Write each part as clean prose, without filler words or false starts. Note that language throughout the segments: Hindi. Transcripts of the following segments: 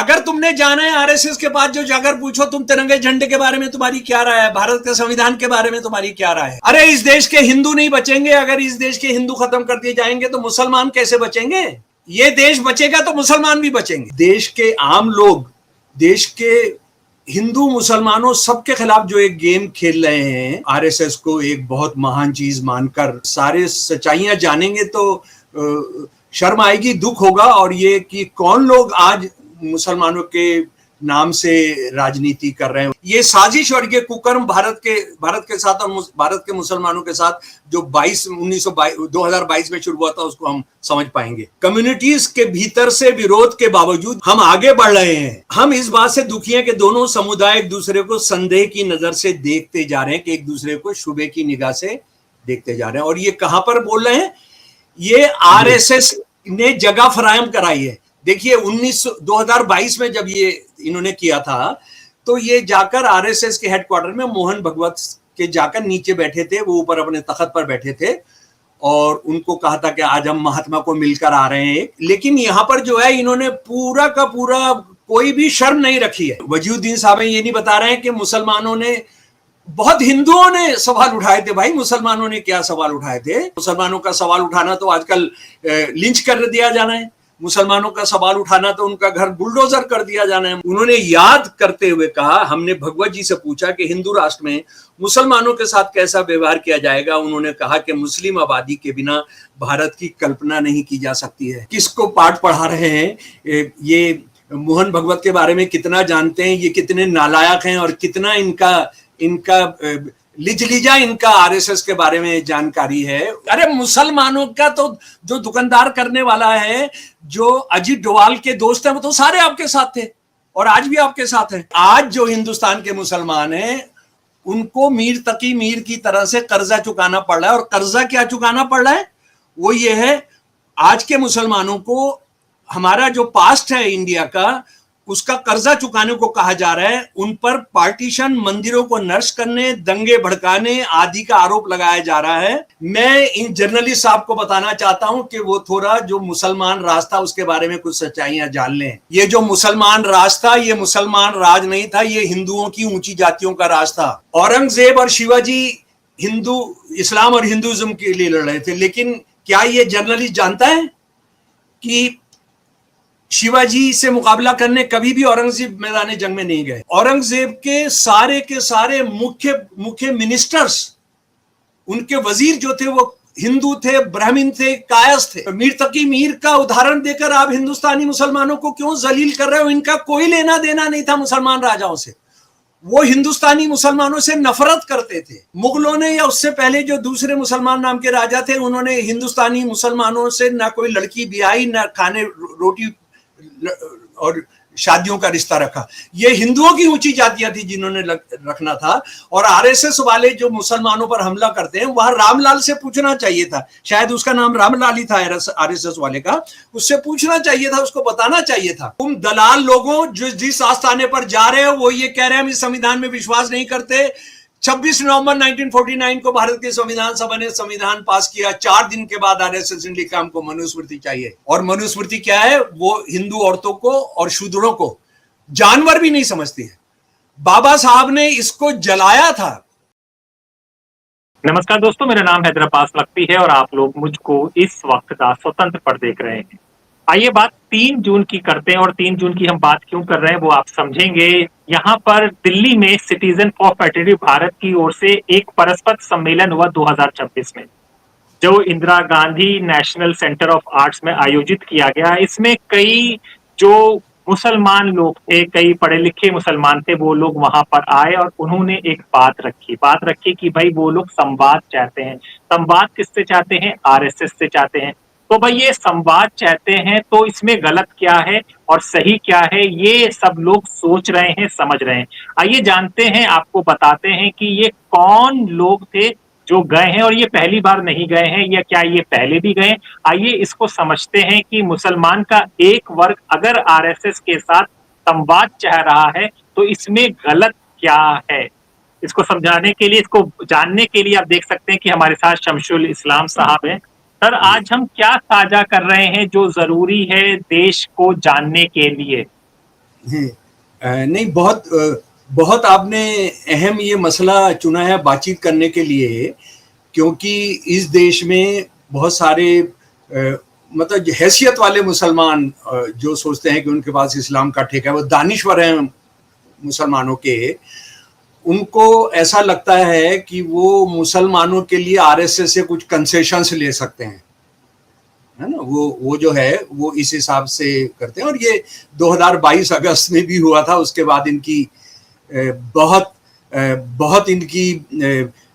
अगर तुमने जाना है आरएसएस के पास जो जाकर पूछो तुम तिरंगे झंडे के बारे में तुम्हारी क्या राय है, भारत के संविधान के बारे में तुम्हारी क्या राय है। अरे इस देश के हिंदू नहीं बचेंगे, अगर इस देश के हिंदू खत्म कर दिए जाएंगे तो मुसलमान कैसे बचेंगे। ये देश बचेगा तो मुसलमान भी बचेंगे। देश के आम लोग, देश के हिंदू मुसलमानों सबके खिलाफ जो एक गेम खेल रहे हैं, आरएसएस को एक बहुत महान चीज मानकर सारे सच्चाइयां जानेंगे तो शर्म आएगी, दुख होगा। और ये कि कौन लोग आज मुसलमानों के नाम से राजनीति कर रहे हैं, ये साजिश और ये कुकर्म भारत के साथ और भारत के मुसलमानों के साथ जो 2022 में शुरू हुआ था उसको हम समझ पाएंगे। कम्युनिटीज के भीतर से विरोध के बावजूद हम आगे बढ़ रहे हैं। हम इस बात से दुखी हैं कि दोनों समुदाय एक दूसरे को संदेह की नजर से देखते जा रहे हैं, कि एक दूसरे को शुबे की निगाह से देखते जा रहे हैं। और ये कहां पर बोल रहे हैं, ये आरएसएस ने जगह फराहम कराई है। देखिए 2022 में जब ये इन्होंने किया था तो ये जाकर आरएसएस के हेडक्वार्टर में मोहन भगवत के जाकर नीचे बैठे थे, वो ऊपर अपने तख्त पर बैठे थे और उनको कहा था कि आज हम महात्मा को मिलकर आ रहे हैं। लेकिन यहाँ पर जो है इन्होंने पूरा का पूरा कोई भी शर्म नहीं रखी है। वजीउद्दीन साहब ये नहीं बता रहे हैं कि मुसलमानों ने, बहुत हिंदुओं ने सवाल उठाए थे। भाई मुसलमानों ने क्या सवाल उठाए थे? मुसलमानों का सवाल उठाना तो आजकल लिंच कर दिया जाना है, मुसलमानों का सवाल उठाना तो उनका घर बुलडोजर कर दिया जाना है। उन्होंने याद करते हुए कहा, हमने भगवत जी से पूछा कि हिंदू राष्ट्र में मुसलमानों के साथ कैसा व्यवहार किया जाएगा। उन्होंने कहा कि मुस्लिम आबादी के बिना भारत की कल्पना नहीं की जा सकती है। किसको पाठ पढ़ा रहे हैं? ये मोहन भगवत के बारे में कितना जानते हैं, ये कितने नालायक हैं और कितना इनका लिजलिजा इनका आरएसएस के बारे में जानकारी है। अरे मुसलमानों का तो जो दुकानदार करने वाला है, जो अजीत डोवाल के दोस्त हैं, वो तो सारे आपके साथ थे और आज भी आपके साथ हैं। आज जो हिंदुस्तान के मुसलमान हैं उनको मीर तकी मीर की तरह से कर्जा चुकाना पड़ रहा है। और कर्जा क्या चुकाना पड़ रहा है? वो ये है, आज के मुसलमानों को हमारा जो पास्ट है इंडिया का, उसका कर्जा चुकाने को कहा जा रहा है। उन पर पार्टीशन, मंदिरों को नष्ट करने, दंगे भड़काने आदि का आरोप लगाया जा रहा है। मैं इन जर्नलिस्ट साहब को बताना चाहता हूं कि वो थोड़ा जो मुसलमान राज था उसके बारे में कुछ सच्चाइयां जान लें। ये जो मुसलमान राज था, ये मुसलमान राज नहीं था, ये हिंदुओं की ऊंची जातियों का राज था। औरंगजेब और शिवाजी इस्लाम और हिंदुइज्म के लिए लड़ रहे थे। लेकिन क्या ये जर्नलिस्ट जानता है कि शिवाजी से मुकाबला करने कभी भी औरंगजेब मैदान जंग में नहीं गए? औरंगजेब के सारे मुख्य मिनिस्टर्स, उनके वजीर जो थे वो हिंदू थे, ब्राह्मण थे, कायस्थ थे। मीर तकी मीर का उदाहरण देकर आप हिंदुस्तानी मुसलमानों को क्यों जलील कर रहे हो? इनका कोई लेना देना नहीं था मुसलमान राजाओं से। वो हिंदुस्तानी मुसलमानों से नफरत करते थे। मुगलों ने या उससे पहले जो दूसरे मुसलमान नाम के राजा थे, उन्होंने हिंदुस्तानी मुसलमानों से ना कोई लड़की ब्याही, ना खाने रोटी और शादियों का रिश्ता रखा। ये हिंदुओं की ऊंची जातियां थी जिन्होंने रखना था। और आरएसएस वाले जो मुसलमानों पर हमला करते हैं, वहां रामलाल से पूछना चाहिए था, शायद उसका नाम रामलाल ही था आरएसएस वाले का, उससे पूछना चाहिए था, उसको बताना चाहिए था। तुम दलाल लोगों जो जिस आस्थाने पर जा रहे हो, वो ये कह रहे हैं हम इस संविधान में विश्वास नहीं करते। 26 नवंबर 1949 को भारत की संविधान सभा ने संविधान पास किया। 4 दिन के बाद आरएसएस ने लिखा हमको मनुस्मृति चाहिए। और मनुस्मृति क्या है? वो हिंदू औरतों को और शूद्रों को जानवर भी नहीं समझती है। बाबा साहब ने इसको जलाया था। नमस्कार दोस्तों, मेरा नाम हैदराबाद लखपी है और आप लोग मुझको इस वक्त का स्वतंत्र पर देख रहे हैं। आइए बात 3 जून की करते हैं, और 3 जून की हम बात क्यों कर रहे हैं वो आप समझेंगे। यहाँ पर दिल्ली में सिटीजन फॉर फ्रेटर्निटी भारत की ओर से एक परस्पर सम्मेलन हुआ 2026 में, जो Indira Gandhi national centre of arts में आयोजित किया गया। इसमें कई जो मुसलमान लोग थे, कई पढ़े लिखे मुसलमान थे, वो लोग वहां पर आए और उन्होंने एक बात रखी कि भाई वो लोग संवाद चाहते हैं। संवाद किससे चाहते हैं? आरएसएस से चाहते हैं। तो भाई ये संवाद चाहते हैं तो इसमें गलत क्या है और सही क्या है, ये सब लोग सोच रहे हैं, समझ रहे हैं। आइए जानते हैं, आपको बताते हैं कि ये कौन लोग थे जो गए हैं, और ये पहली बार नहीं गए हैं या क्या ये पहले भी गए। आइए इसको समझते हैं कि मुसलमान का एक वर्ग अगर आरएसएस के साथ संवाद चाह रहा है तो इसमें गलत क्या है। इसको समझाने के लिए, इसको जानने के लिए आप देख सकते हैं कि हमारे साथ शमशुल इस्लाम साहब हैं। सर, आज हम क्या साझा कर रहे हैं जो जरूरी है देश को जानने के लिए? नहीं, बहुत आपने अहम ये मसला चुना है बातचीत करने के लिए, क्योंकि इस देश में बहुत सारे मतलब हैसियत वाले मुसलमान जो सोचते हैं कि उनके पास इस्लाम का ठेका है, वो दानिश्वर हैं मुसलमानों के, उनको ऐसा लगता है कि वो मुसलमानों के लिए आरएसएस से कुछ कंसेशंस ले सकते हैं, है ना। वो जो है वो इस हिसाब से करते हैं। और ये 2022 अगस्त में भी हुआ था। उसके बाद इनकी बहुत इनकी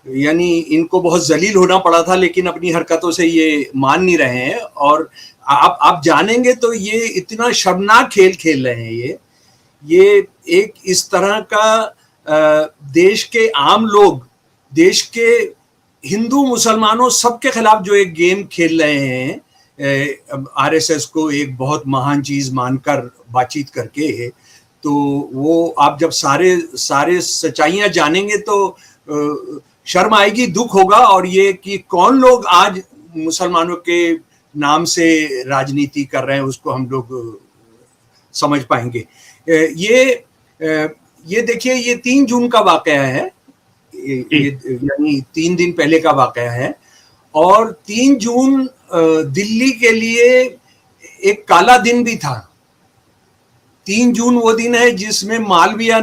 यानी इनको बहुत जलील होना पड़ा था, लेकिन अपनी हरकतों से ये मान नहीं रहे हैं। और आप जानेंगे तो ये इतना शर्मनाक खेल खेल रहे हैं। ये एक इस तरह का देश के आम लोग, देश के हिंदू मुसलमानों सबके खिलाफ जो एक गेम खेल रहे हैं, आरएसएस को एक बहुत महान चीज मानकर बातचीत करके, तो वो आप जब सारे सच्चाइयां जानेंगे तो शर्म आएगी, दुख होगा। और ये कि कौन लोग आज मुसलमानों के नाम से राजनीति कर रहे हैं, उसको हम लोग समझ पाएंगे। ये देखिए, ये 3 जून का वाकया है, यानी 3 दिन पहले का वाकया है। और 3 जून दिल्ली के लिए एक काला दिन भी था। 3 जून वो दिन है जिसमें मालवीय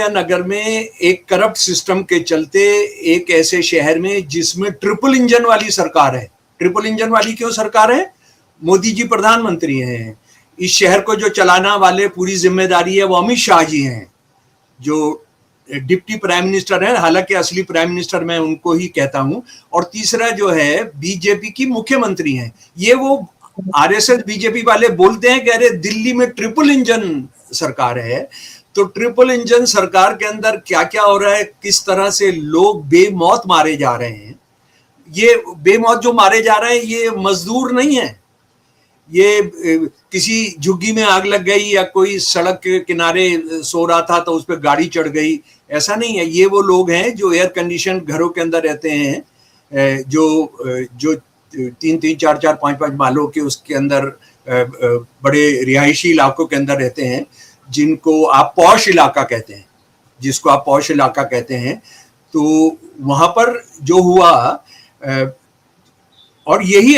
नगर में एक करप्ट सिस्टम के चलते, एक ऐसे शहर में जिसमें ट्रिपल इंजन वाली सरकार है। ट्रिपल इंजन वाली क्यों सरकार है? मोदी जी प्रधानमंत्री हैं। इस शहर को जो चलाना वाले पूरी जिम्मेदारी है वो अमित शाह जी हैं, जो डिप्टी प्राइम मिनिस्टर है। हालांकि असली प्राइम मिनिस्टर मैं उनको ही कहता हूं। और तीसरा जो है बीजेपी की मुख्यमंत्री हैं। ये वो आरएसएस बीजेपी वाले बोलते हैं कि अरे दिल्ली में ट्रिपल इंजन सरकार है। तो ट्रिपल इंजन सरकार के अंदर क्या क्या हो रहा है, किस तरह से लोग बेमौत मारे जा रहे हैं। ये बेमौत जो मारे जा रहे हैं ये मजदूर नहीं है, ये किसी झुग्गी में आग लग गई या कोई सड़क के किनारे सो रहा था तो उस पर गाड़ी चढ़ गई, ऐसा नहीं है। ये वो लोग हैं जो एयर कंडीशन घरों के अंदर रहते हैं, जो 3-3, 4-4, 5-5 मालों के उसके अंदर बड़े रिहायशी इलाकों के अंदर रहते हैं, जिनको आप पॉश इलाका कहते हैं, जिसको आप पॉश इलाका कहते हैं। तो वहां पर जो हुआ, और यही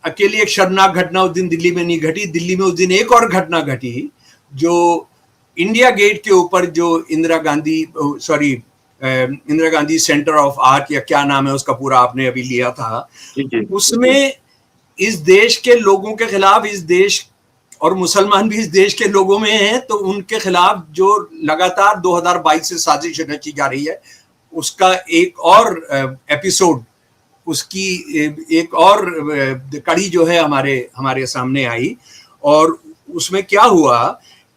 अकेली एक शर्मनाक घटना उस दिन दिल्ली में नहीं घटी। दिल्ली में उस दिन एक और घटना घटी, जो इंडिया गेट के ऊपर जो Indira Gandhi centre of art या क्या नाम है उसका पूरा आपने अभी लिया था, उसमें इस देश के लोगों के खिलाफ, इस देश और मुसलमान भी इस देश के लोगों में हैं, तो उनके खिलाफ जो लगातार 2022 से साजिश रची जा रही है, उसका एक और एपिसोड, उसकी एक और कड़ी जो है हमारे सामने आई। और उसमें क्या हुआ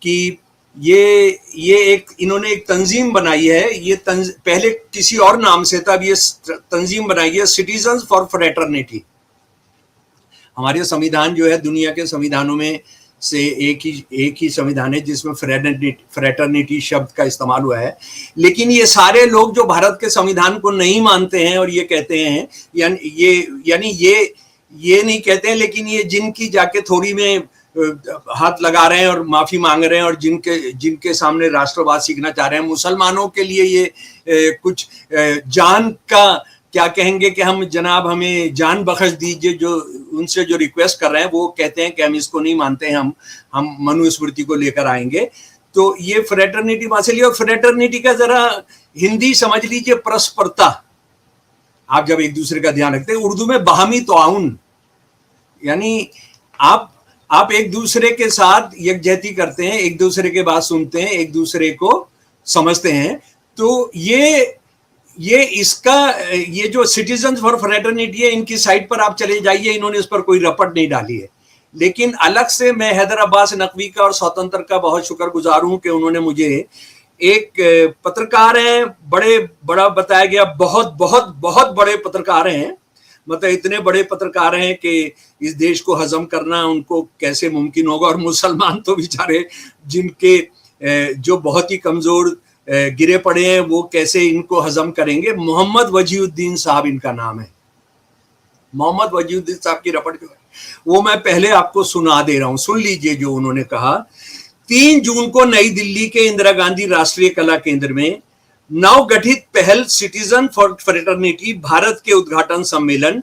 कि ये एक इन्होंने एक तंजीम बनाई है। ये पहले किसी और नाम से था, अब ये तंजीम बनाई है सिटीजन्स फॉर फ्रेटर्निटी। हमारे संविधान जो है दुनिया के संविधानों में से एक ही संविधान है जिसमें फ्रेटर्निटी शब्द का इस्तेमाल हुआ है। लेकिन ये सारे लोग जो भारत के संविधान को नहीं मानते हैं और ये कहते हैं, यानी ये नहीं कहते हैं, लेकिन ये जिनकी जाके थोड़ी में हाथ लगा रहे हैं और माफी मांग रहे हैं, और जिनके सामने राष्ट्रवाद सीखना चाह रहे हैं, मुसलमानों के लिए ये कुछ जान का क्या कहेंगे कि हम जनाब हमें जान बख्श दीजिए, जो उनसे जो रिक्वेस्ट कर रहे हैं वो कहते हैं कि हम इसको नहीं मानते हैं, हम मनुस्मृति को लेकर आएंगे। तो ये फ्रेटर्निटी वहां से लिया। और फ्रेटर्निटी का जरा हिंदी समझ लीजिए परस्परता। आप जब एक दूसरे का ध्यान रखते हैं, उर्दू में बाहमी ताउन, यानी आप एक दूसरे के साथ यकजहती करते हैं, एक दूसरे के बात सुनते हैं, एक दूसरे को समझते हैं। तो ये जो सिटीजन्स फॉर फ्रेटर्निटी है, इनकी साइट पर आप चले जाइए, इन्होंने इस पर कोई रपट नहीं डाली है। लेकिन अलग से मैं हैदर अब्बास नकवी का और स्वतंत्र का बहुत शुक्रगुजार हूं कि उन्होंने मुझे, एक पत्रकार हैं, बड़ा बताया गया, बहुत बहुत बहुत बड़े पत्रकार हैं, मतलब इतने बड़े पत्रकार हैं कि इस देश को हजम करना उनको कैसे मुमकिन होगा। और मुसलमान तो बेचारे जिनके जो बहुत ही कमजोर गिरे पड़े हैं, वो कैसे इनको हजम करेंगे। मोहम्मद वजीउद्दीन साहब इनका नाम है। मोहम्मद वजीउद्दीन साहब की रपट जो है वो मैं पहले आपको सुना दे रहा हूं, सुन लीजिए जो उन्होंने कहा। 3 जून को नई दिल्ली के इंदिरा गांधी राष्ट्रीय कला केंद्र में नवगठित पहल सिटीजन फॉर फ्रेटर्निटी भारत के उद्घाटन सम्मेलन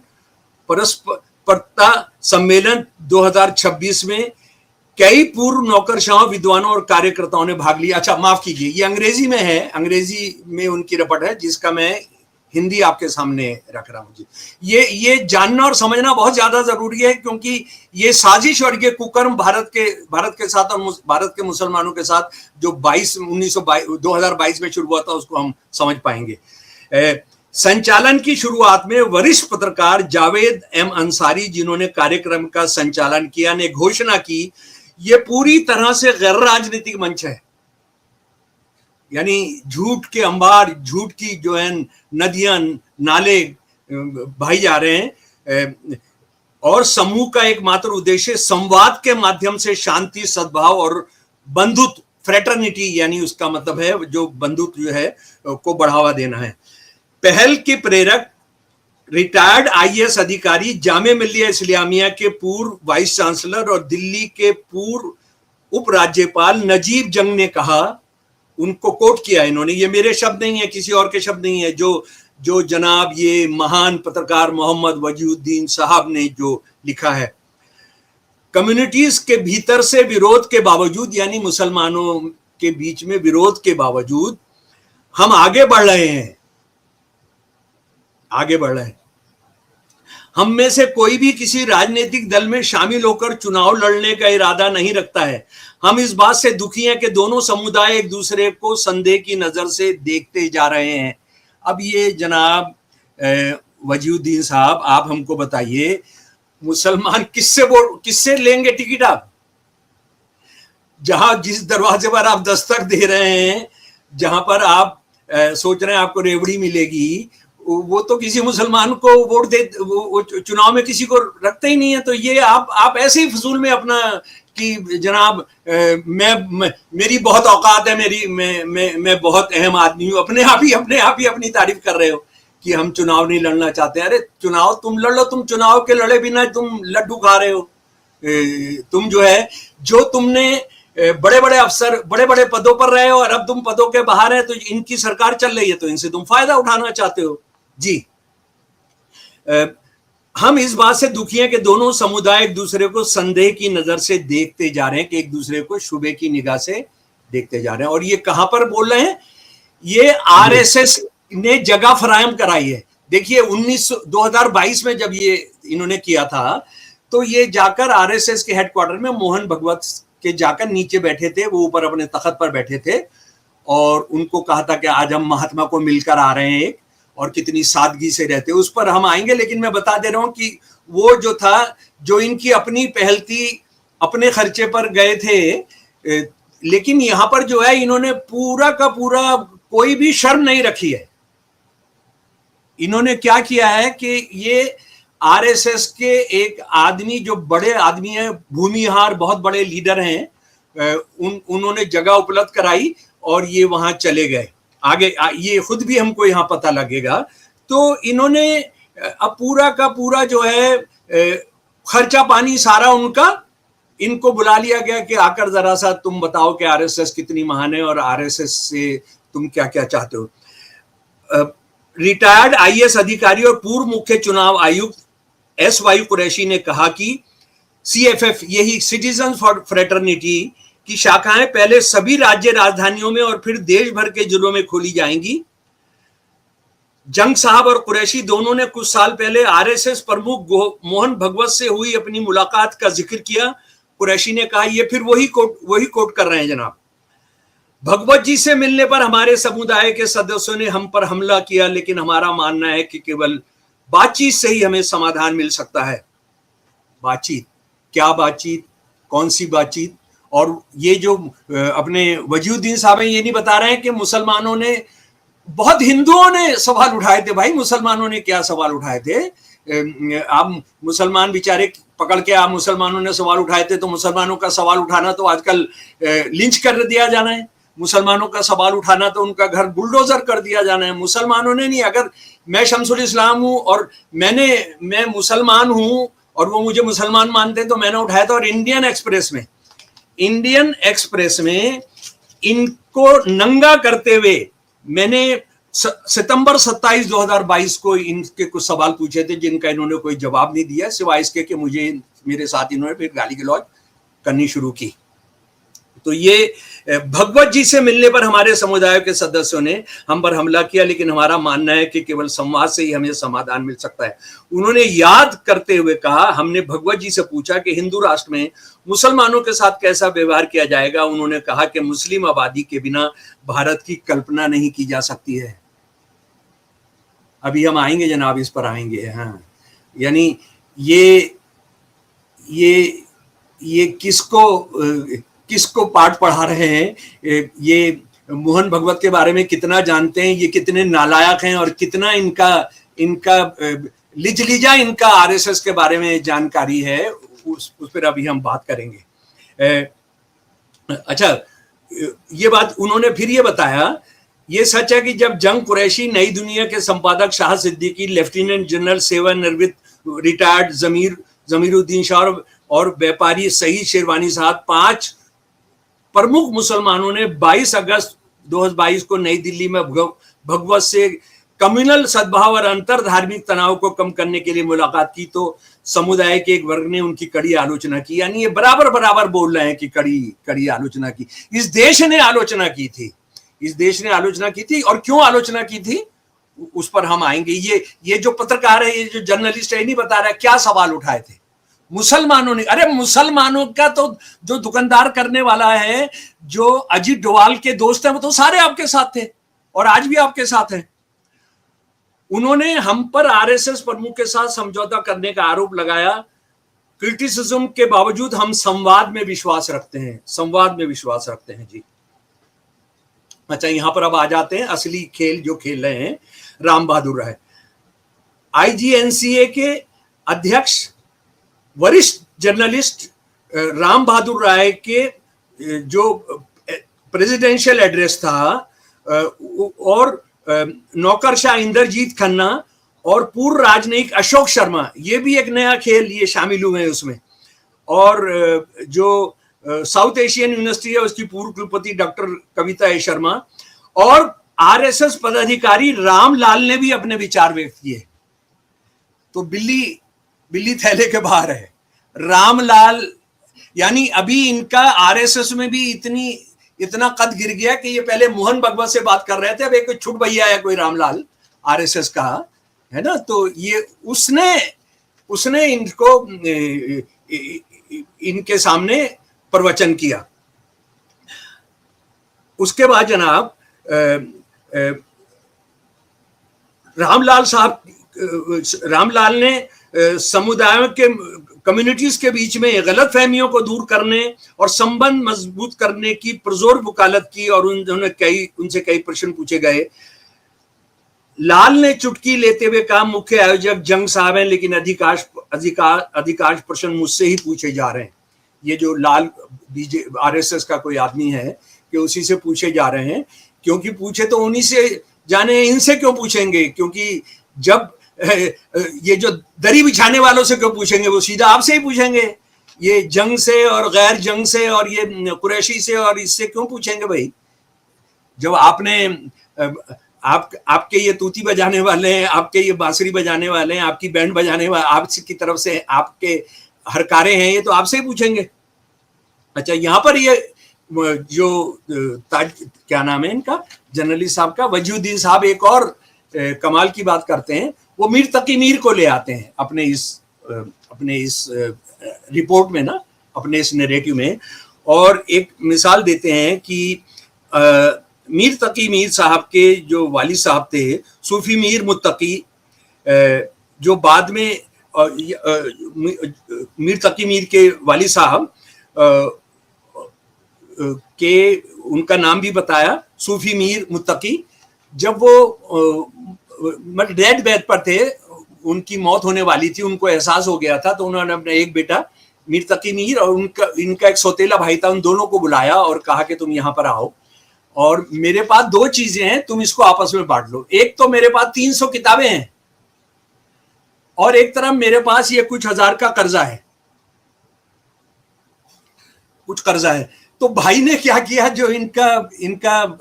परस्परता सम्मेलन 2026 में कई पूर्व नौकरशाहों, विद्वानों और कार्यकर्ताओं ने भाग लिया। अच्छा माफ कीजिए, ये अंग्रेजी में है, अंग्रेजी में उनकी रपट है जिसका मैं हिंदी आपके सामने रख रहा हूं। ये जानना और समझना बहुत ज्यादा जरूरी है, क्योंकि ये साजिश और ये कुकर्म भारत के साथ और भारत के मुसलमानों के साथ जो 2022 में शुरू हुआ था उसको हम समझ पाएंगे। संचालन की शुरुआत में वरिष्ठ पत्रकार जावेद एम अंसारी, जिन्होंने कार्यक्रम का संचालन किया, ने घोषणा की ये पूरी तरह से गैर राजनीतिक मंच है, यानी झूठ के अंबार, झूठ की जो है नदियां नाले बहाई जा रहे हैं, और समूह का एकमात्र उद्देश्य संवाद के माध्यम से शांति, सद्भाव और बंधुत्व, फ्रेटर्निटी यानी उसका मतलब है जो बंधुत्व जो है को बढ़ावा देना है। पहल के प्रेरक रिटायर्ड आईएएस अधिकारी, जामे मिल्लिया इस्लामिया के पूर्व वाइस चांसलर और दिल्ली के पूर्व उपराज्यपाल नजीब जंग ने कहा, उनको कोट किया इन्होंने, ये मेरे शब्द नहीं है, किसी और के शब्द नहीं है, जो जनाब ये महान पत्रकार मोहम्मद वजीउद्दीन साहब ने जो लिखा है। कम्युनिटीज के भीतर से विरोध के बावजूद, यानी मुसलमानों के बीच में विरोध के बावजूद हम आगे बढ़ रहे हैं, आगे बढ़ रहे हैं। हम में से कोई भी किसी राजनीतिक दल में शामिल होकर चुनाव लड़ने का इरादा नहीं रखता है। हम इस बात से दुखी हैं कि दोनों समुदाय एक दूसरे को संदेह की नजर से देखते जा रहे हैं। अब ये जनाब वजीउद्दीन साहब, आप हमको बताइए, मुसलमान किससे लेंगे टिकट? आप जिस दरवाजे पर आप दस्तक दे रहे हैं, जहां पर आप सोच रहे हैं आपको रेवड़ी मिलेगी, वो तो किसी मुसलमान को वोट दे, वो चुनाव में किसी को रखते ही नहीं है। तो ये आप ऐसे ही फजूल में अपना कि जनाब मेरी बहुत औकात है, मैं बहुत अहम आदमी हूं, अपने आप ही अपनी तारीफ कर रहे हो कि हम चुनाव नहीं लड़ना चाहते। अरे चुनाव तुम लड़ लो, तुम चुनाव के लड़े बिना तुम लड्डू खा रहे हो। तुम जो है, जो तुमने बड़े बड़े अफसर बड़े बड़े पदों पर रहे हो और अब तुम पदों के बाहर है, तो इनकी सरकार चल रही है, तो इनसे तुम फायदा उठाना चाहते हो जी। हम इस बात से दुखी हैं कि दोनों समुदाय एक दूसरे को संदेह की नजर से देखते जा रहे हैं, कि एक दूसरे को शुबे की निगाह से देखते जा रहे हैं। और ये कहां पर बोल रहे हैं? ये आरएसएस ने जगह फराहम कराई है। देखिए 2022 में जब ये इन्होंने किया था, तो ये जाकर आरएसएस के हेडक्वार्टर में मोहन भगवत के जाकर नीचे बैठे थे, वो ऊपर अपने तख्त पर बैठे थे, और उनको कहा था कि आज हम महात्मा को मिलकर आ रहे हैं और कितनी सादगी से रहते, उस पर हम आएंगे। लेकिन मैं बता दे रहा हूं कि वो जो था, जो इनकी अपनी पहल थी, अपने खर्चे पर गए थे, लेकिन यहां पर जो है इन्होंने पूरा का पूरा कोई भी शर्म नहीं रखी है। इन्होंने क्या किया है कि ये आरएसएस के एक आदमी, जो बड़े आदमी हैं, भूमिहार बहुत बड़े लीडर हैं, उन्होंने जगह उपलब्ध कराई और ये वहां चले गए। आगे ये खुद भी हमको यहाँ पता लगेगा। तो इन्होंने अब पूरा का पूरा जो है खर्चा पानी सारा उनका, इनको बुला लिया गया कि आकर जरा सा तुम बताओ कि आरएसएस कितनी महान है और आरएसएस से तुम क्या क्या चाहते हो। रिटायर्ड आईएएस अधिकारी और पूर्व मुख्य चुनाव आयुक्त एसवाई कुरैशी ने कहा कि सीएफएफ, यही सिटीजन फॉर फ्रेटर्निटी की शाखाएं पहले सभी राज्य राजधानियों में और फिर देश भर के जिलों में खोली जाएंगी। जंग साहब और कुरैशी दोनों ने कुछ साल पहले आरएसएस प्रमुख मोहन भगवत से हुई अपनी मुलाकात का जिक्र किया। कुरैशी ने कहा, ये फिर वही कोट कर रहे हैं जनाब, भगवत जी से मिलने पर हमारे समुदाय के सदस्यों ने हम पर हमला किया, लेकिन हमारा मानना है कि केवल बातचीत से ही हमें समाधान मिल सकता है। बातचीत, क्या बातचीत, कौन सी बातचीत? और ये जो अपने वजीउद्दीन साहब हैं, ये नहीं बता रहे हैं कि मुसलमानों ने, बहुत हिंदुओं ने सवाल उठाए थे। भाई मुसलमानों ने क्या सवाल उठाए थे? आप मुसलमान बेचारे पकड़ के आप मुसलमानों ने सवाल उठाए थे, तो मुसलमानों का सवाल उठाना तो आजकल लिंच कर दिया जाना है। मुसलमानों का सवाल उठाना तो उनका घर बुलडोजर कर दिया जाना है। मुसलमानों ने नहीं, अगर मैं शमसुल इस्लाम हूं और मैं मुसलमान हूं और वो मुझे मुसलमान मानते हैं, तो मैंने उठाया था और इंडियन एक्सप्रेस में इनको नंगा करते हुए मैंने सितंबर 27, 2022 को इनके कुछ सवाल पूछे थे, जिनका इन्होंने कोई जवाब नहीं दिया, सिवाय इसके कि मुझे मेरे साथ इन्होंने फिर गाली गलौज करनी शुरू की। तो ये भगवत जी से मिलने पर हमारे समुदाय के सदस्यों ने हम पर हमला किया, लेकिन हमारा मानना है कि केवल संवाद से ही हमें समाधान मिल सकता है। उन्होंने याद करते हुए कहा, हमने भगवत जी से पूछा कि हिंदू राष्ट्र में मुसलमानों के साथ कैसा व्यवहार किया जाएगा। उन्होंने कहा कि मुस्लिम आबादी के बिना भारत की कल्पना नहीं की जा सकती है। अभी हम आएंगे जनाब, इस पर आएंगे। हाँ, यानी ये किसको पाठ पढ़ा रहे हैं, ये मोहन भगवत के बारे में कितना जानते हैं, ये कितने नालायक हैं और कितना इनका लिजलिजा इनका आरएसएस के बारे में जानकारी है, उस पर अभी हम बात करेंगे। अच्छा, ये बात उन्होंने फिर ये बताया, ये सच है कि जब जंग कुरैशी नई दुनिया के संपादक शाह सिद्दीकी, लेफ्टिनेंट जनरल सेवानिवृत्त रिटायर्ड जमीरुद्दीन शाह और व्यापारी सईद शेरवानी साहब 5 प्रमुख मुसलमानों ने 22 अगस्त 2022 को नई दिल्ली में भगवत से कम्युनल सद्भाव और अंतर धार्मिक तनाव को कम करने के लिए मुलाकात की, तो समुदाय के एक वर्ग ने उनकी कड़ी आलोचना की। यानी ये बराबर बोल रहे हैं कि कड़ी आलोचना की। इस देश ने आलोचना की थी और क्यों आलोचना की थी उस पर हम आएंगे। ये जो पत्रकार है, ये जो जर्नलिस्ट है, नहीं बता रहा क्या सवाल उठाए थे मुसलमानों ने। अरे मुसलमानों का तो जो दुकानदार करने वाला है, जो अजीत डोवाल के दोस्त हैं, वो तो सारे आपके साथ थे और आज भी आपके साथ हैं। उन्होंने हम पर आरएसएस प्रमुख के साथ समझौता करने का आरोप लगाया। क्रिटिसिज्म के बावजूद हम संवाद में विश्वास रखते हैं जी। अच्छा, यहां पर अब आ जाते हैं असली खेल जो खेल रहे हैं राम बहादुर राय। आईजीएनसीए के अध्यक्ष वरिष्ठ जर्नलिस्ट राम बहादुर राय के जो प्रेसिडेंशियल एड्रेस था और नौकरशाह इंद्रजीत खन्ना और पूर्व राजनयिक अशोक शर्मा, ये भी एक नया खेल ये शामिल हुए हैं उसमें। और जो साउथ एशियन यूनिवर्सिटी है उसकी पूर्व कुलपति डॉक्टर कविता ए शर्मा और आरएसएस पदाधिकारी रामलाल ने भी अपने विचार व्यक्त किए। तो बिल्ली थैले के बाहर है रामलाल। यानी अभी इनका आरएसएस में भी इतना कद गिर गया कि ये पहले मोहन भगवत से बात कर रहे थे, अब एक छुट भैया है कोई रामलाल आरएसएस का, है ना। तो ये उसने इनको इनके सामने प्रवचन किया। उसके बाद जनाब रामलाल ने समुदायों के कम्युनिटीज के बीच में गलत फहमियों को दूर करने और संबंध मजबूत करने की पुरजोर वकालत की और उनसे कई प्रश्न पूछे गए। लाल ने चुटकी लेते हुए कहा, मुख्य आयोजक जंग साहब हैं, लेकिन अधिकांश प्रश्न मुझसे ही पूछे जा रहे हैं। ये जो लाल आरएसएस का कोई आदमी है कि उसी से पूछे जा रहे हैं, क्योंकि पूछे तो उन्हीं से जाने, इनसे क्यों पूछेंगे? क्योंकि जब ये जो दरी बिछाने वालों से क्यों पूछेंगे, वो सीधा आपसे ही पूछेंगे। ये जंग से और गैर जंग से और ये कुरैशी से और इससे क्यों पूछेंगे भाई? जब आपके ये तूती बजाने वाले हैं, आपके ये बांसुरी बजाने वाले हैं, आपकी बैंड बजाने वाले आपकी तरफ से आपके हरकारे हैं, ये तो आपसे ही पूछेंगे। अच्छा, यहाँ पर ये जो क्या नाम है इनका जर्नलिस्ट साहब का, वजीउद्दीन साहब एक और कमाल की बात करते हैं। वो मीर तकी मीर को ले आते हैं अपने इस रिपोर्ट में ना, अपने इस नैरेटिव में, और एक मिसाल देते हैं कि मीर तकी मीर साहब के जो वालिद साहब थे, सूफी मीर मुत्तकी, जो बाद में मीर तकी मीर के वालिद साहब के उनका नाम भी बताया, सूफी मीर मुत्तकी। जब वो डेड बेड पर थे, उनकी मौत होने वाली थी, उनको एहसास हो गया था, तो उन्होंने अपना एक बेटा मीर तकी मीर और इनका एक सौतेला भाई था, उन दोनों को बुलाया और कहा कि तुम यहाँ पर आओ और मेरे पास 2 चीजें हैं, तुम इसको आपस में बांट लो। एक तो मेरे पास 300 किताबें हैं, और एक तरफ मेरे पास ये कुछ हजार का कर्जा है, कुछ कर्जा है। तो भाई ने क्या किया, जो इनका इनका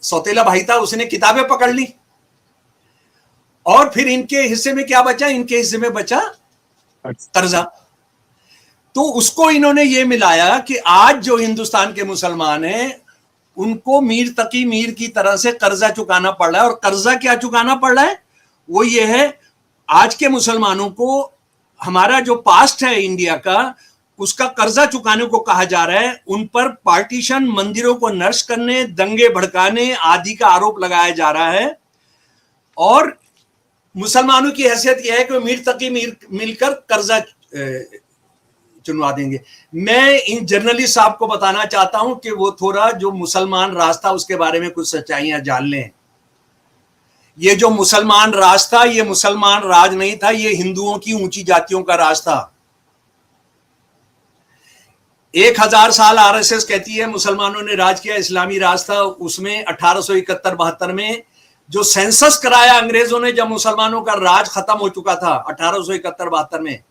सौतेला भाई था, उसने किताबें पकड़ ली और फिर इनके हिस्से में क्या बचा, इनके हिस्से में बचा कर्जा। तो उसको इन्होंने ये मिलाया कि आज जो हिंदुस्तान के मुसलमान हैं उनको मीर तकी मीर की तरह से कर्जा चुकाना पड़ रहा है। और कर्जा क्या चुकाना पड़ रहा है, वो ये है, आज के मुसलमानों को हमारा जो पास्ट है इंडिया का, उसका कर्जा चुकाने को कहा जा रहा है। उन पर पार्टीशन, मंदिरों को नष्ट करने, दंगे भड़काने आदि का आरोप लगाया जा रहा है। और मुसलमानों की हैसियत यह है कि मीर तकी मीर मिलकर कर्जा चुनवा देंगे। मैं इन जर्नलिस्ट साहब को बताना चाहता हूं कि वो थोड़ा जो मुसलमान राज था उसके बारे में कुछ सच्चाइयां जान लें। ये जो मुसलमान राज था, ये मुसलमान राज नहीं था, ये हिंदुओं की ऊंची जातियों का राज था। 1000 साल आरएसएस कहती है मुसलमानों ने राज किया, इस्लामी राज था। उसमें 1871-72 में जो सेंसस कराया अंग्रेजों ने, जब मुसलमानों का राज खत्म हो चुका था 1871-72 में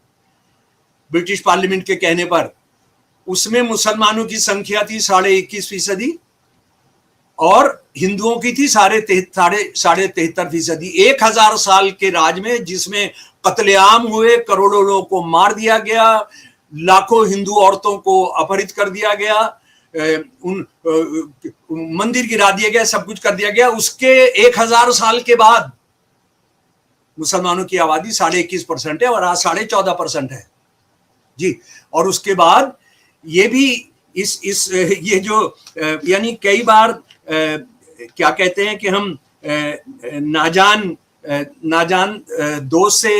ब्रिटिश पार्लियामेंट के कहने पर, उसमें मुसलमानों की संख्या थी 21.5% और हिंदुओं की थी 73.5%। 1000 साल के राज में, जिसमें कत्लेआम हुए, करोड़ों लोगों को मार दिया गया, लाखों हिंदू औरतों को अपहरित कर दिया गया, मंदिर गिरा दिया गया, सब कुछ कर दिया गया। उसके 1000 साल के बाद मुसलमानों की आबादी 21.5% है और आज 14.5% है जी। और उसके बाद ये भी ये जो यानी कई बार क्या कहते हैं कि हम नाजान दोस्त से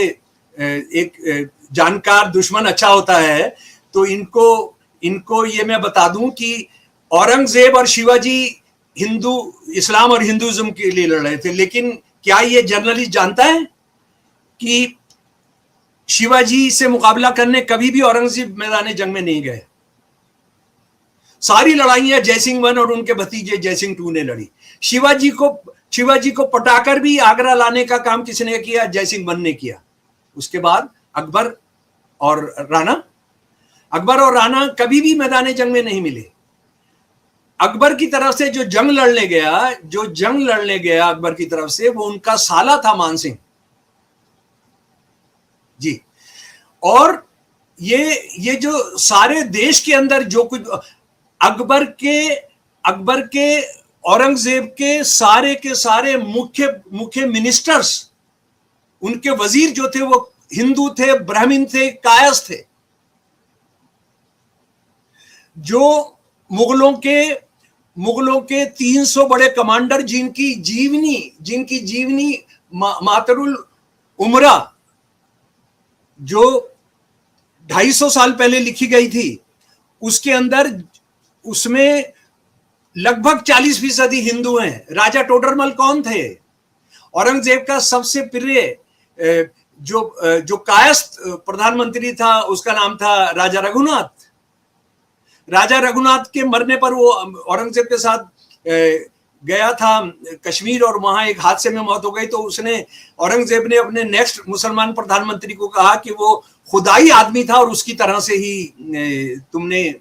एक जानकार दुश्मन अच्छा होता है। तो इनको ये मैं बता दूं कि औरंगजेब और शिवाजी इस्लाम और हिंदुइज्म के लिए लड़ रहे थे, लेकिन क्या ये जर्नलिस्ट जानता है कि शिवाजी से मुकाबला करने कभी भी औरंगजेब मैदान जंग में नहीं गए। सारी लड़ाइयां जयसिंह 1 और उनके भतीजे जयसिंह 2 ने लड़ी। शिवाजी को पटाकर भी आगरा लाने का काम किसने किया, जयसिंह 1 ने किया। उसके बाद अकबर और राणा कभी भी मैदान जंग में नहीं मिले। अकबर की तरफ से जो जंग लड़ने गया अकबर की तरफ से, वो उनका साला था मानसिंह जी। और ये जो सारे देश के अंदर जो कुछ अकबर के औरंगजेब के सारे मुख्य मिनिस्टर्स, उनके वजीर जो थे वो हिंदू थे, ब्राह्मण थे, कायस्थ थे। जो मुगलों के 300 बड़े कमांडर, जिनकी जीवनी मातरुल उमरा जो 250 साल पहले लिखी गई थी, उसमें लगभग 40% हिंदू हैं। राजा टोडरमल कौन थे? औरंगजेब का सबसे प्रिय जो कायस्थ प्रधानमंत्री था, उसका नाम था राजा रघुनाथ। राजा रघुनाथ के मरने पर वो औरंगजेब के साथ गया था कश्मीर और वहां एक हादसे में मौत हो गई। तो औरंगजेब ने अपने नेक्स्ट मुसलमान प्रधानमंत्री को कहा कि वो खुदाई आदमी था और उसकी तरह से ही तुमने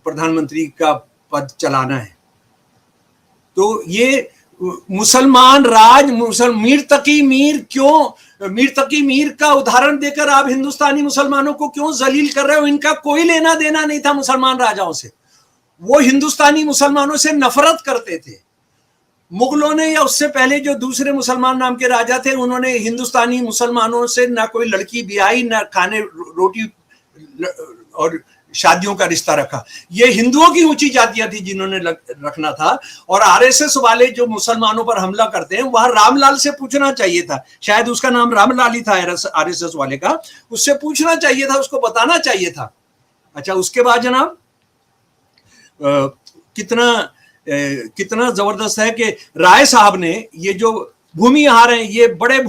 प्रधानमंत्री का पद चलाना है। तो ये मुसलमान राज, मीर तकी मीर का उदाहरण देकर आप हिंदुस्तानी मुसलमानों को क्यों जलील कर रहे हो? इनका कोई लेना देना नहीं था मुसलमान राजाओं से। वो हिंदुस्तानी मुसलमानों से नफरत करते थे। मुगलों ने या उससे पहले जो दूसरे मुसलमान नाम के राजा थे, उन्होंने हिंदुस्तानी मुसलमानों से ना कोई लड़की ब्याही, ना खाने रोटी और शादियों का रिश्ता रखा। ये हिंदुओं की ऊंची जातियां थी जिन्होंने रखना था। और आरएसएस वाले जो मुसलमानों पर हमला करते हैं, वहां रामलाल से पूछना चाहिए था, शायद उसका नाम रामलाल ही था आरएसएस वाले का, उससे पूछना चाहिए था, उसको बताना चाहिए था। अच्छा, उसके बाद जनाब कितना जबरदस्त है कि राय साहब ने, ये जो भूमिहार हैं, ये बड़े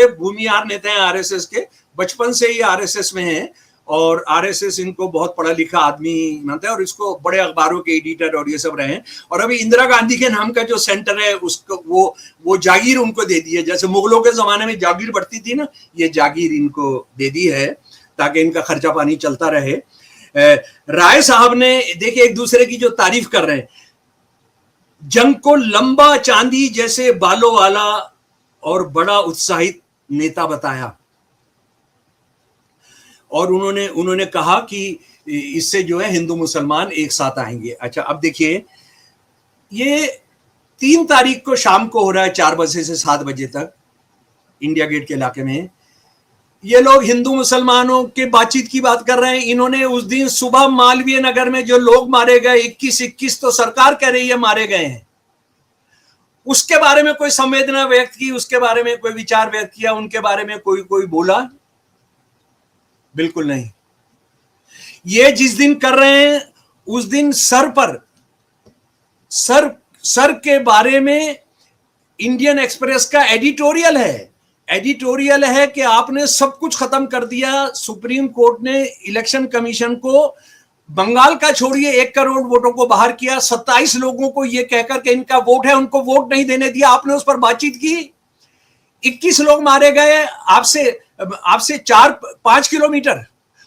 भूमिहार नेता हैं आरएसएस के, बचपन से ही आरएसएस में हैं। और आरएसएस इनको बहुत पढ़ा लिखा आदमी मानता है और इसको बड़े अखबारों के एडिटर और ये सब रहे हैं। और अभी इंदिरा गांधी के नाम का जो सेंटर है उसको वो जागीर उनको दे दी है, जैसे मुगलों के जमाने में जागीर बढ़ती थी ना, ये जागीर इनको दे दी है ताकि इनका खर्चा पानी चलता रहे। राय साहब ने देखिए एक दूसरे की जो तारीफ कर रहे हैं, जंग को लंबा चांदी जैसे बालों वाला और बड़ा उत्साहित नेता बताया और उन्होंने कहा कि इससे जो है हिंदू मुसलमान एक साथ आएंगे। अच्छा अब देखिए, ये 3 तारीख को शाम को हो रहा है 4 बजे से 7 बजे तक इंडिया गेट के इलाके में। ये लोग हिंदू मुसलमानों के बातचीत की बात कर रहे हैं। इन्होंने उस दिन सुबह मालवीय नगर में जो लोग मारे गए 21 तो सरकार कह रही है मारे गए हैं, उसके बारे में कोई संवेदना व्यक्त की, उसके बारे में कोई विचार व्यक्त किया, उनके बारे में कोई बोला? बिल्कुल नहीं। ये जिस दिन कर रहे हैं उस दिन सर के बारे में इंडियन एक्सप्रेस का एडिटोरियल है कि आपने सब कुछ खत्म कर दिया। सुप्रीम कोर्ट ने इलेक्शन कमीशन को बंगाल का छोड़िए 1 करोड़ वोटों को बाहर किया, 27 लोगों को यह कहकर के इनका वोट है उनको वोट नहीं देने दिया, आपने उस पर बातचीत की। 21 लोग मारे गए आपसे 4-5 किलोमीटर।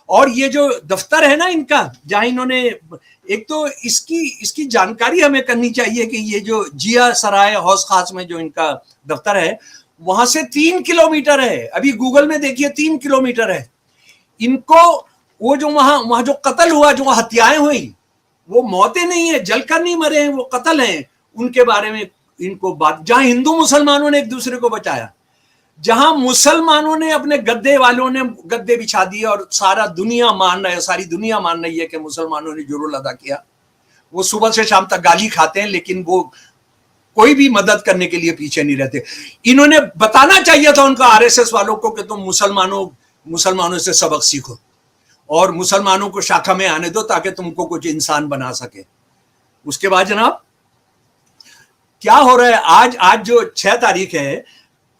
और ये जो दफ्तर है ना इनका, जहां इन्होंने एक तो इसकी जानकारी हमें करनी चाहिए कि ये जो जिया सराय हौस खास में जो इनका दफ्तर है वहां से 3 किलोमीटर है। अभी गूगल में देखिए 3 किलोमीटर है। इनको वो जो वहां जो कत्ल हुआ, जो हत्याएं हुई, वो मौतें नहीं है, जलकर नहीं मरे हैं, वो कत्ल हैं, उनके बारे में इनको बात। जहां हिंदू मुसलमानों ने एक दूसरे को बचाया, जहां मुसलमानों ने अपने गद्दे वालों ने गद्दे बिछा दिए और सारी दुनिया मान रही है कि मुसलमानों ने जो रोल अदा किया। वो सुबह से शाम तक गाली खाते हैं लेकिन वो कोई भी मदद करने के लिए पीछे नहीं रहते। इन्होंने बताना चाहिए था उनको, आरएसएस वालों को, कि तुम मुसलमानों से सबक सीखो और मुसलमानों को शाखा में आने दो ताकि तुमको कुछ इंसान बना सके। उसके बाद जनाब क्या हो रहा है, आज जो 6 तारीख है,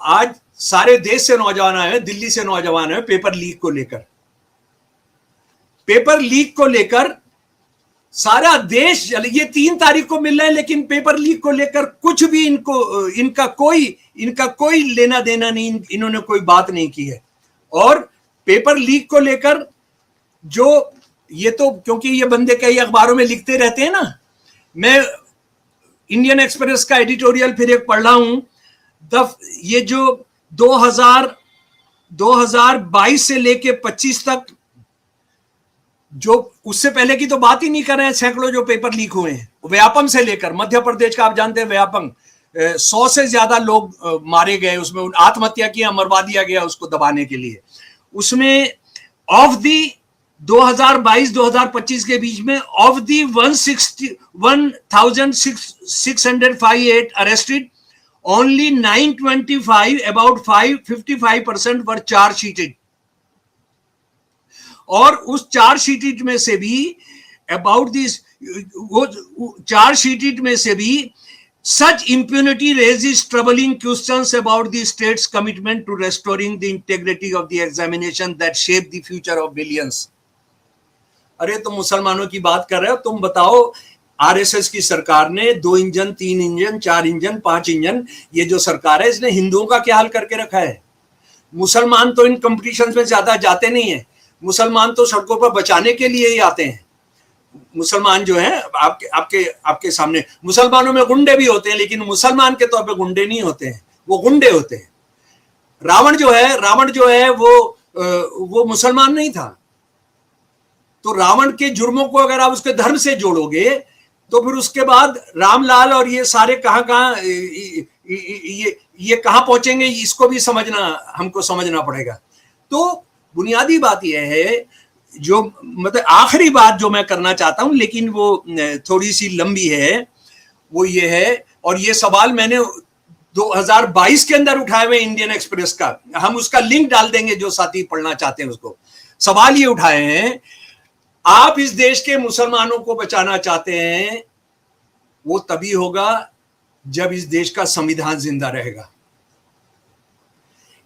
आज सारे देश से नौजवान आए हैं, दिल्ली से नौजवान आए पेपर लीक को लेकर सारा देश। ये 3 तारीख को मिल रहे हैं लेकिन पेपर लीक को लेकर कुछ भी इनका कोई लेना देना नहीं, इन्होंने कोई बात नहीं की है। और पेपर लीक को लेकर जो ये तो क्योंकि ये बंदे कई अखबारों में लिखते रहते हैं ना, मैं इंडियन एक्सप्रेस का एडिटोरियल फिर एक पढ़ रहा हूं। ये जो 2022 से लेके 25 तक, जो उससे पहले की तो बात ही नहीं कर रहे हैं, सैकड़ों जो पेपर लीक हुए हैं, व्यापम से लेकर मध्य प्रदेश का आप जानते हैं व्यापम, 100 से ज्यादा लोग मारे गए, उसमें आत्महत्या किया, मरवा दिया गया उसको दबाने के लिए। उसमें ऑफ दी 2022-2025 के बीच में of the 1658 arrested, only 925, about 55% were charge शीटेड। और उस चार्ज शीटेड में से भी such impunity raises troubling questions about the state's commitment to restoring the integrity of the examination that shape the future of billions। अरे तुम मुसलमानों की बात कर रहे हो, तुम बताओ आरएसएस की सरकार ने 2 इंजन 3 इंजन 4 इंजन 5 इंजन, ये जो सरकार है इसने हिंदुओं का क्या हाल करके रखा है। मुसलमान तो इन कंपटीशंस में ज्यादा जाते नहीं है, मुसलमान तो सड़कों पर बचाने के लिए ही आते हैं। मुसलमान जो है आपके सामने, मुसलमानों में गुंडे भी होते हैं लेकिन मुसलमान के तौर पे गुंडे नहीं होते हैं, वो गुंडे होते हैं। रावण जो है वो मुसलमान नहीं था, तो रावण के जुर्मों को अगर आप उसके धर्म से जोड़ोगे तो फिर उसके बाद रामलाल और ये सारे कहां ये कहां पहुंचेंगे, इसको भी हमको समझना पड़ेगा। तो बुनियादी बात यह है, जो मतलब आखिरी बात जो मैं करना चाहता हूं लेकिन वो थोड़ी सी लंबी है, वो ये है, और ये सवाल मैंने 2022 के अंदर उठाए हुए इंडियन एक्सप्रेस का, हम उसका लिंक डाल देंगे जो साथी पढ़ना चाहते हैं उसको। सवाल ये उठाए हैं, आप इस देश के मुसलमानों को बचाना चाहते हैं, वो तभी होगा जब इस देश का संविधान जिंदा रहेगा।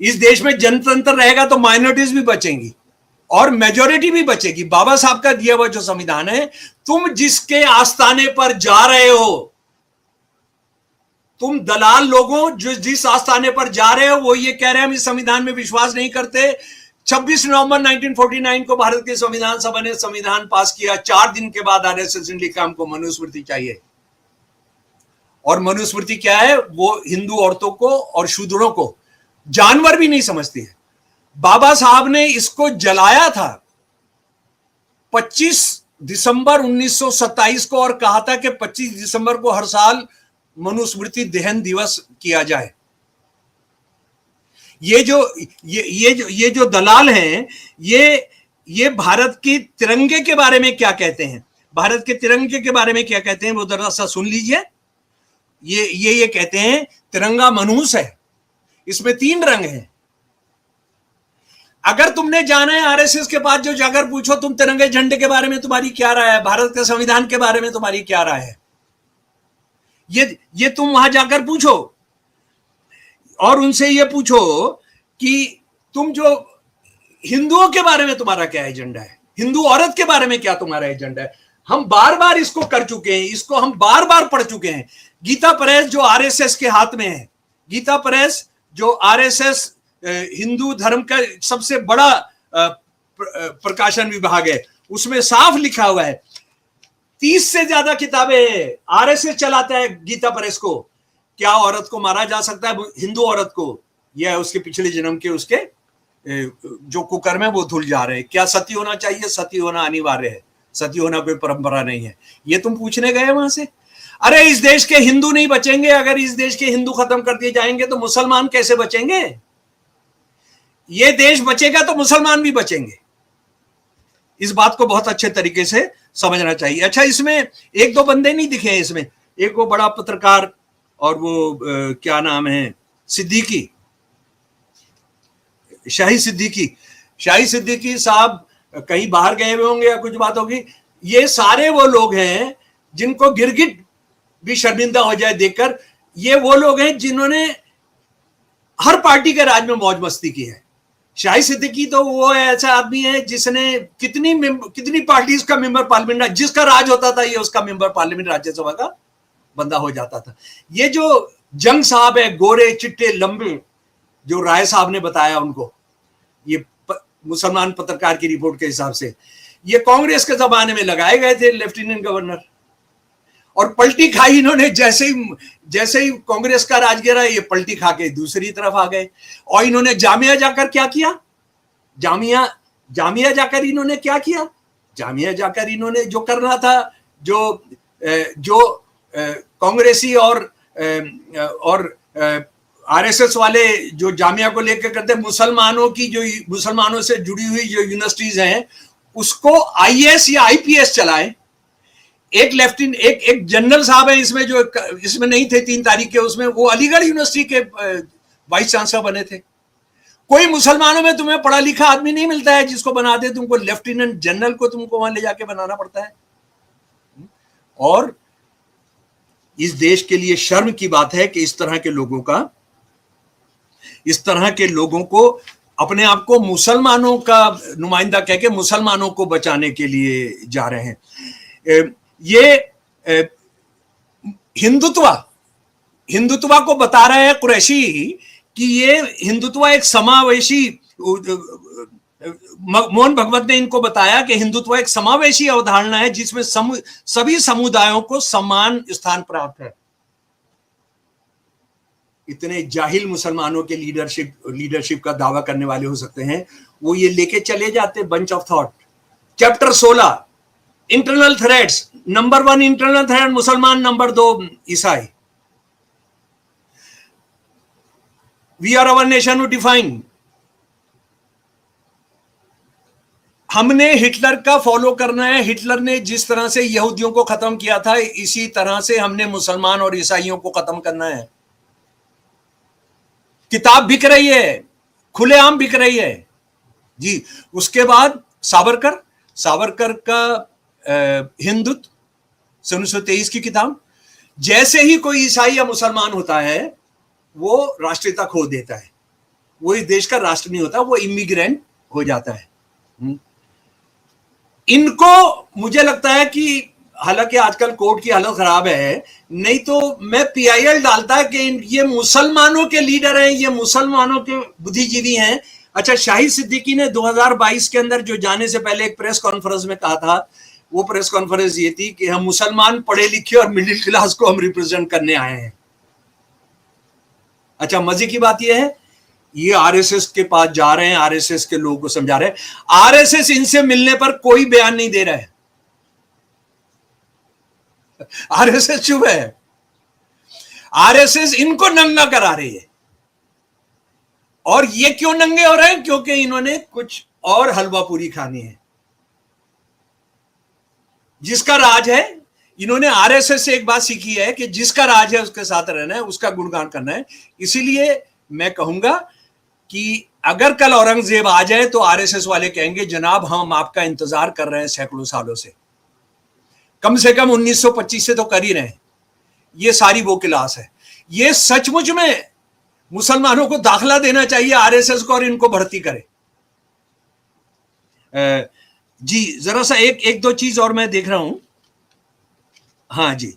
इस देश में जनतंत्र रहेगा तो माइनॉरिटीज भी बचेंगी, और मेजोरिटी भी बचेगी। बाबा साहब का दिया हुआ जो संविधान है, तुम जिसके आस्थाने पर जा रहे हो, तुम दलाल लोगों जो जिस आस्थाने पर जा रहे हो, वो ये कह रहे हैं हम इस संविधान में विश्वास नहीं करते। 26 नवंबर 1949 को भारत की संविधान सभा ने संविधान पास किया। 4 दिन के बाद आरएसएस ने लिखा हमको मनुस्मृति चाहिए। और मनुस्मृति क्या है? वो हिंदू औरतों को और शूद्रों को जानवर भी नहीं समझती है। बाबा साहब ने इसको जलाया था 25 दिसंबर 1927 को, और कहा था कि 25 दिसंबर को हर साल मनुस्मृति दहन दिवस किया जाए। ये जो दलाल हैं, ये भारत के तिरंगे के बारे में क्या कहते हैं? भारत के तिरंगे के बारे में क्या कहते हैं वो जरा सा सुन लीजिए। ये कहते हैं तिरंगा मनहूस है, इसमें 3 रंग हैं। अगर तुमने जाना है आरएसएस के पास जो जाकर पूछो तुम तिरंगे झंडे के बारे में तुम्हारी क्या राय है, भारत के संविधान के बारे में तुम्हारी क्या राय है, ये तुम वहां जाकर पूछो। और उनसे ये पूछो कि तुम जो हिंदुओं के बारे में तुम्हारा क्या एजेंडा है, हिंदू औरत के बारे में क्या तुम्हारा एजेंडा है। हम बार बार इसको कर चुके हैं, इसको हम बार बार पढ़ चुके हैं। गीता प्रेस जो आरएसएस के हाथ में है, गीता प्रेस जो आरएसएस हिंदू धर्म का सबसे बड़ा प्रकाशन विभाग है, उसमें साफ लिखा हुआ है 30 से ज्यादा किताबें आरएसएस चलाता है गीता प्रेस को। क्या औरत को मारा जा सकता है? हिंदू औरत को, या उसके पिछले जन्म के उसके जो कुकर्म है वो धुल जा रहे हैं। क्या सती होना चाहिए? सती होना अनिवार्य है, सती होना कोई परंपरा नहीं है। ये तुम पूछने गए वहां से? अरे इस देश के हिंदू नहीं बचेंगे। अगर इस देश के हिंदू खत्म कर दिए जाएंगे तो मुसलमान कैसे बचेंगे? ये देश बचेगा तो मुसलमान भी बचेंगे। इस बात को बहुत अच्छे तरीके से समझना चाहिए। अच्छा, इसमें 1-2 बंदे नहीं दिखे हैं इसमें। एक वो बड़ा पत्रकार और वो क्या नाम है, सिद्दीकी, शाही सिद्दीकी साहब कहीं बाहर गए हुए होंगे या कुछ बात होगी। ये सारे वो लोग हैं जिनको गिरगिट भी शर्मिंदा हो जाए देखकर। ये वो लोग हैं जिन्होंने हर पार्टी के राज में मौज मस्ती की है। शाही सिद्दीकी तो वो ऐसा आदमी है जिसने कितनी पार्टीज का मेंबर पार्लियामेंट, जिसका राज होता था ये उसका मेंबर पार्लियामेंट राज्यसभा का बंदा हो जाता था। ये जो जंग साहब है, गोरे चिट्टे लंबे, जो राय साहब ने बताया उनको, ये मुसलमान पत्रकार की रिपोर्ट के हिसाब से ये कांग्रेस के जमाने में लगाए गए थे लेफ्टिनेंट गवर्नर, और पलटी खाई इन्होंने। जैसे ही कांग्रेस का राज गिरा, ये पलटी खा के दूसरी तरफ आ गए। और इन्होंने जामिया जाकर क्या किया? जामिया जाकर इन्होंने क्या किया? जामिया जाकर इन्होंने जो करना था, जो कांग्रेसी और आरएसएस वाले जो जामिया को लेकर करते, मुसलमानों से जुड़ी हुई जो यूनिवर्सिटीज हैं उसको आईएएस या आईपीएस चलाएं। एक जनरल साहब है इसमें, जो इसमें नहीं थे 3 तारीख के, उसमें वो अलीगढ़ यूनिवर्सिटी के वाइस चांसलर बने थे। कोई मुसलमानों में तुम्हें पढ़ा लिखा आदमी नहीं मिलता है जिसको बना दे। तुमको लेफ्टिनेंट जनरल को तुमको वहां ले जाके बनाना पड़ता है। और इस देश के लिए शर्म की बात है कि इस तरह के लोगों को अपने आप को मुसलमानों का नुमाइंदा कह के मुसलमानों को बचाने के लिए जा रहे हैं। ये हिंदुत्व को बता रहे हैं कुरैशी कि ये हिंदुत्व एक समावेशी, मोहन भगवत ने इनको बताया कि हिंदुत्व एक समावेशी अवधारणा है जिसमें सभी समुदायों को समान स्थान प्राप्त है। इतने जाहिल मुसलमानों के लीडरशिप का दावा करने वाले हो सकते हैं, वो ये लेके चले जाते bunch of thought. Chapter 16 internal threats, number 1 internal threat मुसलमान, नंबर 2 ईसाई। We are our nation who define. हमने हिटलर का फॉलो करना है। हिटलर ने जिस तरह से यहूदियों को खत्म किया था, इसी तरह से हमने मुसलमान और ईसाइयों को खत्म करना है। किताब बिक रही है, खुलेआम बिक रही है जी। उसके बाद सावरकर का हिंदुत्व 1923 की किताब। जैसे ही कोई ईसाई या मुसलमान होता है वो राष्ट्रीयता खो देता है, वो इस देश का राष्ट्र नहीं होता, वो इमिग्रेंट हो जाता है। इनको मुझे लगता है कि हालांकि आजकल कोर्ट की हालत खराब है, नहीं तो मैं पीआईएल डालता है कि ये मुसलमानों के लीडर हैं, ये मुसलमानों के बुद्धिजीवी हैं। अच्छा, शाहिद सिद्दीकी ने 2022 के अंदर जो जाने से पहले एक प्रेस कॉन्फ्रेंस में कहा था, वो प्रेस कॉन्फ्रेंस ये थी कि हम मुसलमान पढ़े लिखे और मिडिल क्लास को हम रिप्रेजेंट करने आए हैं। अच्छा, मजे की बात यह है, ये आरएसएस के पास जा रहे हैं, आरएसएस के लोगों को समझा रहे हैं। आरएसएस इनसे मिलने पर कोई बयान नहीं दे रहा है। आरएसएस चुप है, आरएसएस इनको नंगा करा रही है। और ये क्यों नंगे हो रहे हैं? क्योंकि इन्होंने कुछ और हलवा पूरी खानी है। जिसका राज है, इन्होंने आरएसएस से एक बात सीखी है कि जिसका राज है उसके साथ रहना है, उसका गुणगान करना है। इसीलिए मैं कहूंगा कि अगर कल औरंगजेब आ जाए तो आरएसएस वाले कहेंगे जनाब हम आपका इंतजार कर रहे हैं सैकड़ों सालों से, कम से कम 1925 से तो कर ही रहे हैं। ये सारी वो क्लास है। ये सचमुच में मुसलमानों को दाखला देना चाहिए आरएसएस को और इनको भर्ती करे। जी जरा सा एक दो चीज और मैं देख रहा हूं। हाँ जी,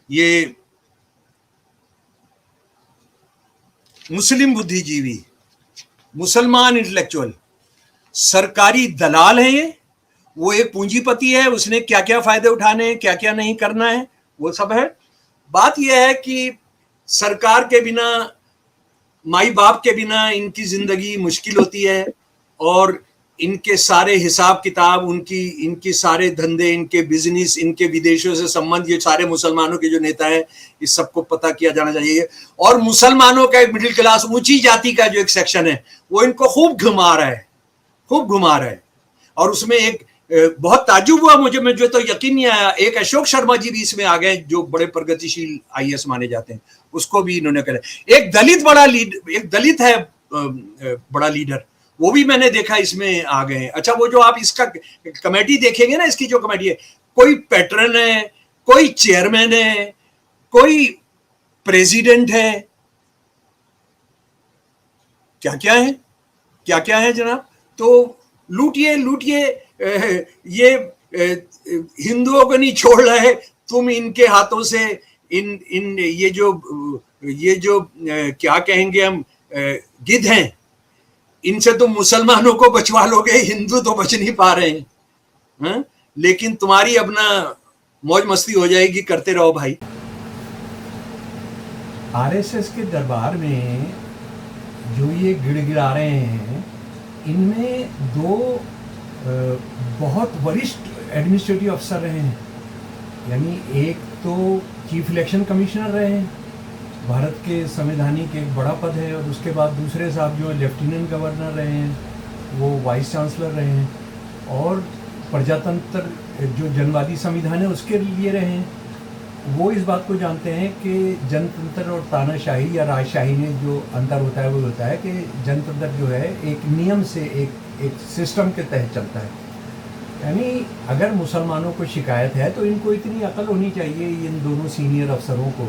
ये मुस्लिम बुद्धिजीवी, मुसलमान इंटेलेक्चुअल, सरकारी दलाल है ये। वो एक पूंजीपति है, उसने क्या क्या फायदे उठाने हैं, क्या क्या नहीं करना है, वो सब है। बात यह है कि सरकार के बिना, माई बाप के बिना इनकी जिंदगी मुश्किल होती है और इनके सारे हिसाब किताब, इनकी सारे धंधे, इनके बिजनेस, इनके विदेशों से संबंध, ये सारे मुसलमानों के जो नेता है इस सबको पता किया जाना चाहिए। और मुसलमानों का एक मिडिल क्लास, ऊंची जाति का जो एक सेक्शन है, वो इनको खूब घुमा रहा है, खूब घुमा रहा है। और उसमें एक बहुत ताज्जुब हुआ मुझे तो यकीन नहीं आया, एक अशोक शर्मा जी भी इसमें आ गए जो बड़े प्रगतिशील आईएएस माने जाते हैं, उसको भी इन्होंने करे। एक दलित है बड़ा लीडर, वो भी मैंने देखा इसमें आ गए हैं। अच्छा, वो जो आप इसका कमेटी देखेंगे ना, इसकी जो कमेटी है, कोई पैटर्न है, कोई चेयरमैन है, कोई प्रेसिडेंट है, क्या क्या है जनाब। तो लूटिए ये हिंदुओं को नहीं छोड़ रहा है तुम, इनके हाथों से इन ये जो क्या कहेंगे हम, गिद्ध हैं, इनसे तुम मुसलमानों को बचवा लोगे, हिंदू तो बच नहीं पा रहे हैं। लेकिन तुम्हारी अपना मौज मस्ती हो जाएगी, करते रहो भाई। आरएसएस के दरबार में जो ये गिड़गिड़ा रहे हैं, इनमें दो बहुत वरिष्ठ एडमिनिस्ट्रेटिव अफसर रहे हैं। यानी एक तो चीफ इलेक्शन कमिश्नर रहे हैं, भारत के संवैधानिक एक बड़ा पद है, और उसके बाद दूसरे साहब जो लेफ्टिनेंट गवर्नर रहे हैं, वो वाइस चांसलर रहे हैं, और प्रजातंत्र जो जनवादी संविधान है उसके लिए रहे हैं। वो इस बात को जानते हैं कि जनतंत्र और तानाशाही या राजशाही में जो अंतर होता है वो होता है कि जनतंत्र जो है एक नियम से, एक सिस्टम के तहत चलता है। यानी अगर मुसलमानों को शिकायत है तो इनको इतनी अकल होनी चाहिए इन दोनों सीनियर अफसरों को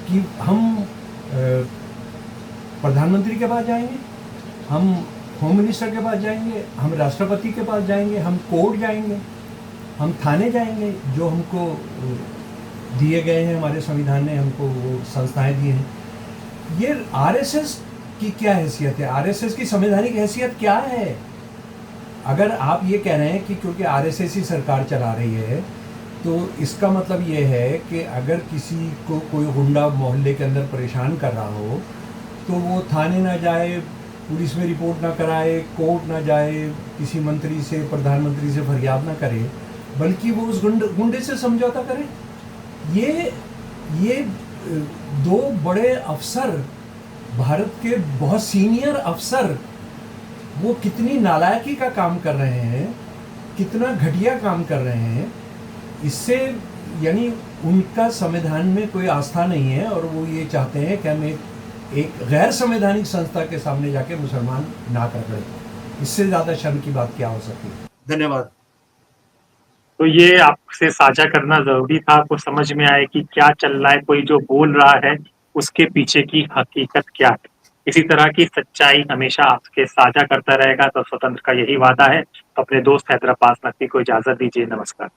कि हम प्रधानमंत्री के पास जाएंगे, हम होम मिनिस्टर के पास जाएंगे, हम राष्ट्रपति के पास जाएंगे, हम कोर्ट जाएंगे, हम थाने जाएंगे, जो हमको दिए गए हैं, हमारे संविधान ने हमको वो संस्थाएं दी हैं। ये आरएसएस की क्या हैसियत है? आरएसएस की संवैधानिक हैसियत क्या है? अगर आप ये कह रहे हैं कि क्योंकि आरएसएस ही सरकार चला रही है, तो इसका मतलब ये है कि अगर किसी को कोई गुंडा मोहल्ले के अंदर परेशान कर रहा हो तो वो थाने ना जाए, पुलिस में रिपोर्ट ना कराए, कोर्ट ना जाए, किसी मंत्री से, प्रधानमंत्री से फरियाद ना करे, बल्कि वो उस गुंडे से समझौता करे। ये दो बड़े अफसर, भारत के बहुत सीनियर अफसर, वो कितनी नालायकी का काम कर रहे हैं, कितना घटिया काम कर रहे हैं। इससे यानी उनका संविधान में कोई आस्था नहीं है और वो ये चाहते हैं कि हम एक गैर संवैधानिक संस्था के सामने जाके मुसलमान नाक रगड़ें। इससे ज़्यादा शर्म की बात क्या हो सकती है? धन्यवाद। तो ये आपसे साझा करना जरूरी था, आपको समझ में आए कि क्या चल रहा है, कोई जो बोल रहा है उसके पीछे की हकीकत क्या है। इसी तरह की सच्चाई हमेशा आपके साझा करता रहेगा। तो स्वतंत्र का यही वादा है तो अपने दोस्त हैदर अब्बास नकवी को इजाजत दीजिए। नमस्कार।